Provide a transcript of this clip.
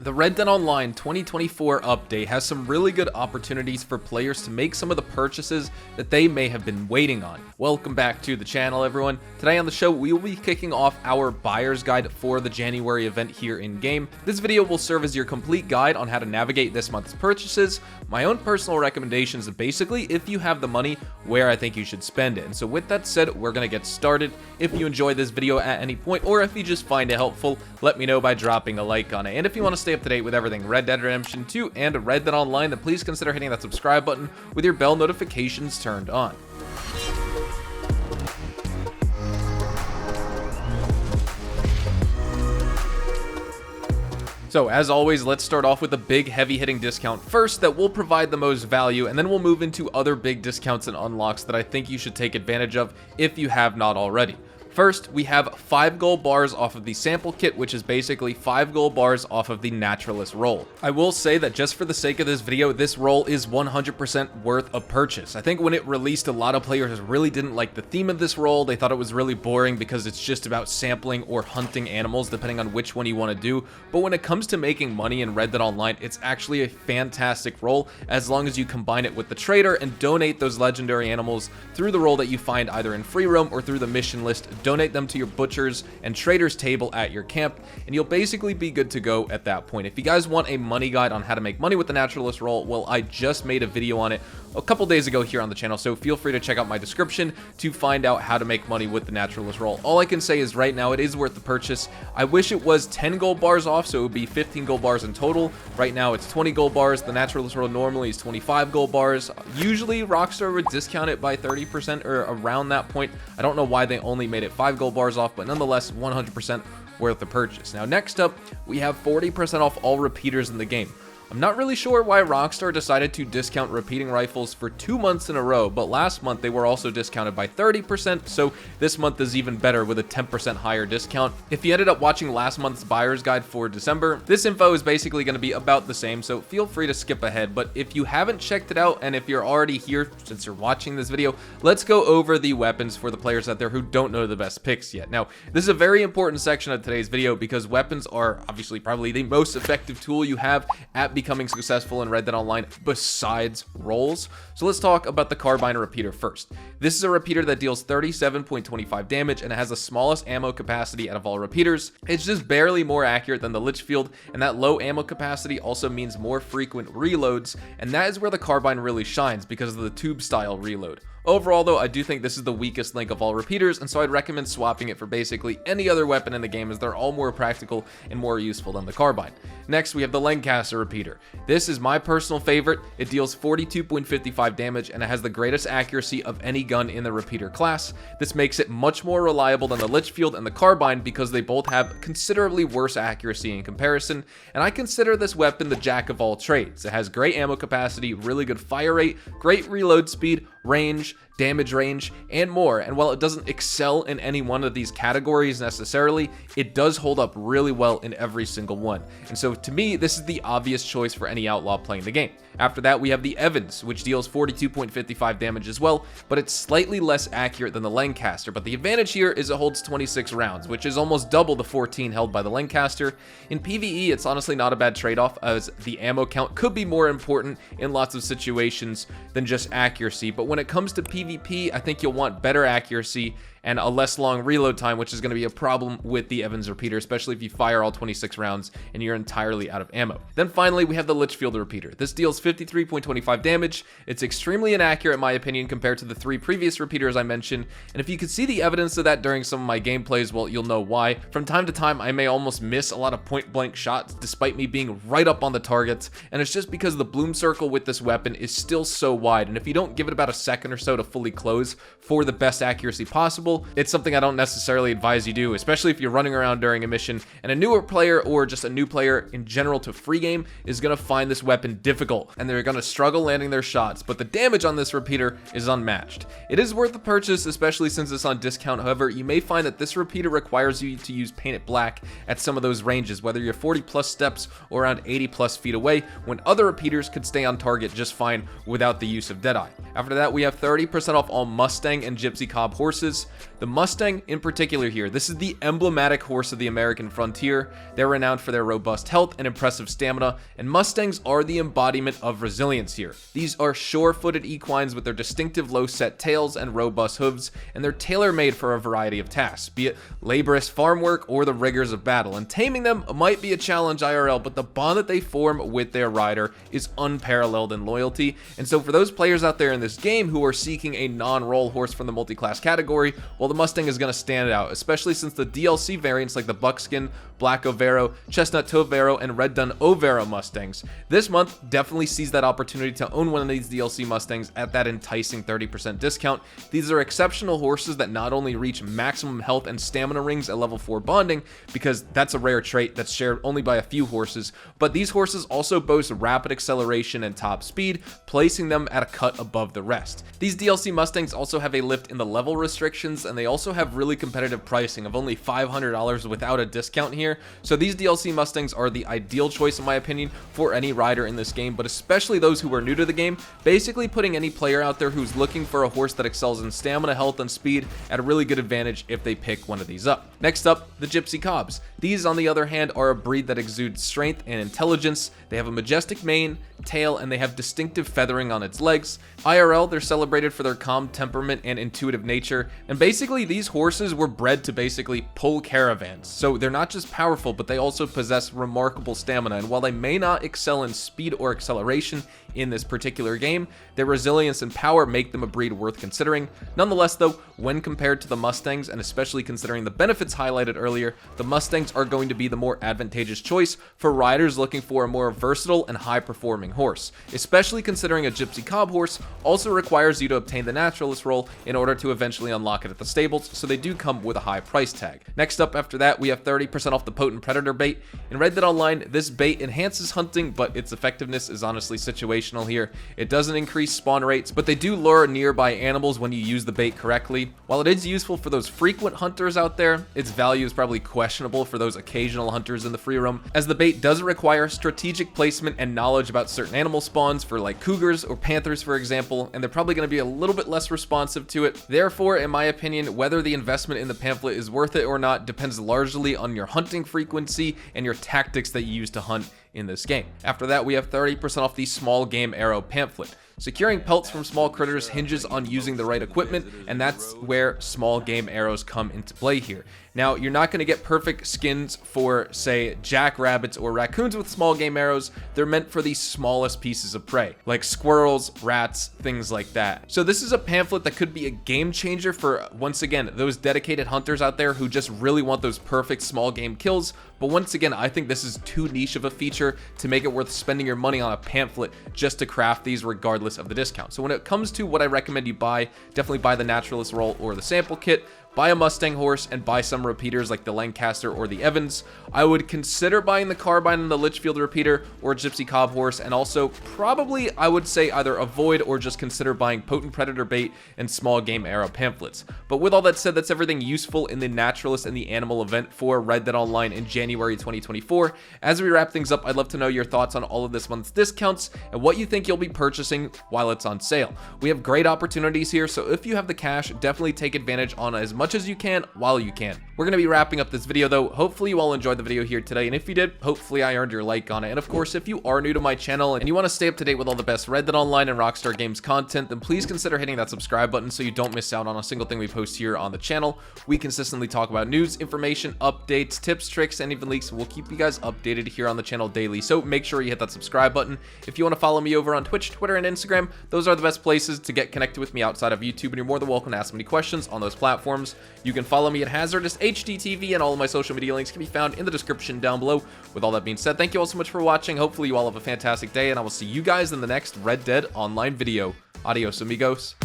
The Red Dead Online 2024 update has some really good opportunities for players to make some of the purchases that they may have been waiting on. Welcome back to the channel, everyone. Today on the show, we will be kicking off our buyer's guide for the January event here in game. This video will serve as your complete guide on how to navigate this month's purchases, my own personal recommendations, and basically, if you have the money, where I think you should spend it. And so with that said, we're going to get started. If you enjoyed this video at any point, or if you just find it helpful, let me know by dropping a like on it. And if you want to stay up to date with everything Red Dead Redemption 2 and Red Dead Online, then please consider hitting that subscribe button with your bell notifications turned on. So as always, let's start off with a big heavy-hitting discount first that will provide the most value, and then we'll move into other big discounts and unlocks that I think you should take advantage of if you have not already. First, we have 5 gold bars off of the sample kit, which is basically 5 gold bars off of the Naturalist roll. I will say that just for the sake of this video, this roll is 100% worth a purchase. I think when it released, a lot of players really didn't like the theme of this roll. They thought it was really boring because it's just about sampling or hunting animals, depending on which one you want to do. But when it comes to making money in Red Dead Online, it's actually a fantastic roll as long as you combine it with the trader and donate those legendary animals through the roll that you find either in free roam or through the mission list. Donate them to your butchers and traders table at your camp, and you'll basically be good to go at that point. If you guys want a money guide on how to make money with the Naturalist roll, well, I just made a video on it a couple days ago here on the channel, so feel free to check out my description to find out how to make money with the Naturalist roll. All I can say is right now it is worth the purchase. I wish it was 10 gold bars off, so it would be 15 gold bars in total. Right now it's 20 gold bars. The Naturalist roll normally is 25 gold bars. Usually Rockstar would discount it by 30% or around that point. I don't know why they only made it 5 gold bars off, but nonetheless 100% worth the purchase. Now next up, we have 40% off all repeaters in the game. I'm not really sure why Rockstar decided to discount repeating rifles for 2 months in a row, but last month they were also discounted by 30%, so this month is even better with a 10% higher discount. If you ended up watching last month's buyer's guide for December, this info is basically going to be about the same, so feel free to skip ahead. But if you haven't checked it out, and if you're already here since you're watching this video, let's go over the weapons for the players out there who don't know the best picks yet. Now, this is a very important section of today's video because weapons are obviously probably the most effective tool you have at becoming successful in Red Dead Online besides rolls. So let's talk about the Carbine repeater first. This is a repeater that deals 37.25 damage and it has the smallest ammo capacity out of all repeaters. It's just barely more accurate than the Litchfield, and that low ammo capacity also means more frequent reloads, and that is where the Carbine really shines because of the tube style reload. Overall though, I do think this is the weakest link of all repeaters, and so I'd recommend swapping it for basically any other weapon in the game as they're all more practical and more useful than the Carbine. Next, we have the Lancaster repeater. This is my personal favorite. It deals 42.55 damage and it has the greatest accuracy of any gun in the repeater class. This makes it much more reliable than the Litchfield and the Carbine because they both have considerably worse accuracy in comparison, and I consider this weapon the jack of all trades. It has great ammo capacity, really good fire rate, great reload speed, range, damage range, and more. And while it doesn't excel in any one of these categories necessarily, it does hold up really well in every single one. And so to me, this is the obvious choice for any outlaw playing the game. After that, we have the Evans, which deals 42.55 damage as well, but it's slightly less accurate than the Lancaster. But the advantage here is it holds 26 rounds, which is almost double the 14 held by the Lancaster. In PvE, it's honestly not a bad trade-off, as the ammo count could be more important in lots of situations than just accuracy. But when it comes to PvP, I think you'll want better accuracy and a less long reload time, which is going to be a problem with the Evans repeater, especially if you fire all 26 rounds and you're entirely out of ammo. Then finally, we have the Litchfield repeater. This deals 53.25 damage. It's extremely inaccurate in my opinion compared to the 3 previous repeaters I mentioned, and if you could see the evidence of that during some of my gameplays, well, you'll know why. From time to time, I may almost miss a lot of point-blank shots despite me being right up on the targets, and it's just because the bloom circle with this weapon is still so wide, and if you don't give it about a second or so to fully close for the best accuracy possible, it's something I don't necessarily advise you do, especially if you're running around during a mission, and a newer player or just a new player in general to free game is going to find this weapon difficult, and they're going to struggle landing their shots, but the damage on this repeater is unmatched. It is worth the purchase, especially since it's on discount. However, you may find that this repeater requires you to use painted black at some of those ranges, whether you're 40 plus steps or around 80 plus feet away, when other repeaters could stay on target just fine without the use of Deadeye. After that, we have 30% off all Mustang and Gypsy cob horses. The Mustang in particular here, this is the emblematic horse of the American frontier. They're renowned for their robust health and impressive stamina, and Mustangs are the embodiment of resilience here. These are sure-footed equines with their distinctive low-set tails and robust hooves, and they're tailor-made for a variety of tasks, be it laborious farm work or the rigors of battle, and taming them might be a challenge IRL, but the bond that they form with their rider is unparalleled in loyalty. And so for those players out there in this game who are seeking a non-roll horse from the multi-class category, well, the Mustang is going to stand out, especially since the DLC variants like the Buckskin, Black Overo, Chestnut Tovero, and Red Dun Overo Mustangs this month definitely sees that opportunity to own one of these DLC Mustangs at that enticing 30% discount. These are exceptional horses that not only reach maximum health and stamina rings at level 4 bonding, because that's a rare trait that's shared only by a few horses, but these horses also boast rapid acceleration and top speed, placing them at a cut above the rest. These DLC Mustangs also have a lift in the level restrictions, and they also have really competitive pricing of only $500 without a discount here. So these DLC Mustangs are the ideal choice in my opinion for any rider in this game, but especially those who are new to the game, basically putting any player out there who's looking for a horse that excels in stamina, health, and speed at a really good advantage if they pick one of these up. Next up, the Gypsy Cobs. These, on the other hand, are a breed that exudes strength and intelligence. They have a majestic mane, tail, and they have distinctive feathering on its legs. IRL, they're celebrated for their calm temperament and intuitive nature, and basically these horses were bred to basically pull caravans. So they're not just powerful, but they also possess remarkable stamina, and while they may not excel in speed or acceleration in this particular game, their resilience and power make them a breed worth considering. Nonetheless though, when compared to the Mustangs, and especially considering the benefits highlighted earlier, the Mustangs are going to be the more advantageous choice for riders looking for a more versatile and high performing horse, especially considering a Gypsy Cob horse also requires you to obtain the Naturalist role in order to eventually unlock it at the stables, so they do come with a high price tag. Next up after that, we have 30% off the Potent Predator bait. In Red Dead Online, this bait enhances hunting, but its effectiveness is honestly situational here. It doesn't increase spawn rates, but they do lure nearby animals when you use the bait correctly. While it is useful for those frequent hunters out there, its value is probably questionable for those occasional hunters in the free roam, as the bait does require strategic placement and knowledge about certain animal spawns for like cougars or panthers for example, and they're probably going to be a little bit less responsive to it. Therefore, in my opinion, whether the investment in the pamphlet is worth it or not depends largely on your hunting frequency and your tactics that you use to hunt in this game. After that, we have 30% off the Small Game Arrow Pamphlet. Securing pelts from small critters hinges on using the right equipment, and that's where small game arrows come into play here. Now, you're not going to get perfect skins for, say, jackrabbits or raccoons with small game arrows. They're meant for the smallest pieces of prey, like squirrels, rats, things like that. So this is a pamphlet that could be a game changer for, once again, those dedicated hunters out there who just really want those perfect small game kills. But once again, I think this is too niche of a feature to make it worth spending your money on a pamphlet just to craft these regardless of the discount. So when it comes to what I recommend you buy, definitely buy the Naturalist roll or the sample kit. Buy a Mustang horse and buy some repeaters like the Lancaster or the Evans. I would consider buying the Carbine and the Litchfield repeater or a Gypsy Cob horse, and also probably I would say either avoid or just consider buying Potent Predator bait and Small Game Arrow pamphlets. But with all that said, that's everything useful in the Naturalist and the Animal event for Red Dead Online in January 2024. As we wrap things up, I'd love to know your thoughts on all of this month's discounts and what you think you'll be purchasing while it's on sale. We have great opportunities here, so if you have the cash, definitely take advantage on as much as you can while you can. We're going to be wrapping up this video though. Hopefully you all enjoyed the video here today, and if you did, hopefully I earned your like on it. And of course, if you are new to my channel and you want to stay up to date with all the best Red Dead Online and Rockstar Games content, then please consider hitting that subscribe button so you don't miss out on a single thing we post here on the channel. We consistently talk about news, information, updates, tips, tricks, and even leaks. We'll keep you guys updated here on the channel daily, so make sure you hit that subscribe button. If you want to follow me over on Twitch, Twitter, and Instagram, those are the best places to get connected with me outside of YouTube, and you're more than welcome to ask me questions on those platforms. You can follow me at Hazardous HDTV, and all of my social media links can be found in the description down below. With all that being said, thank you all so much for watching. Hopefully you all have a fantastic day, and I will see you guys in the next Red Dead Online video. Adios, amigos.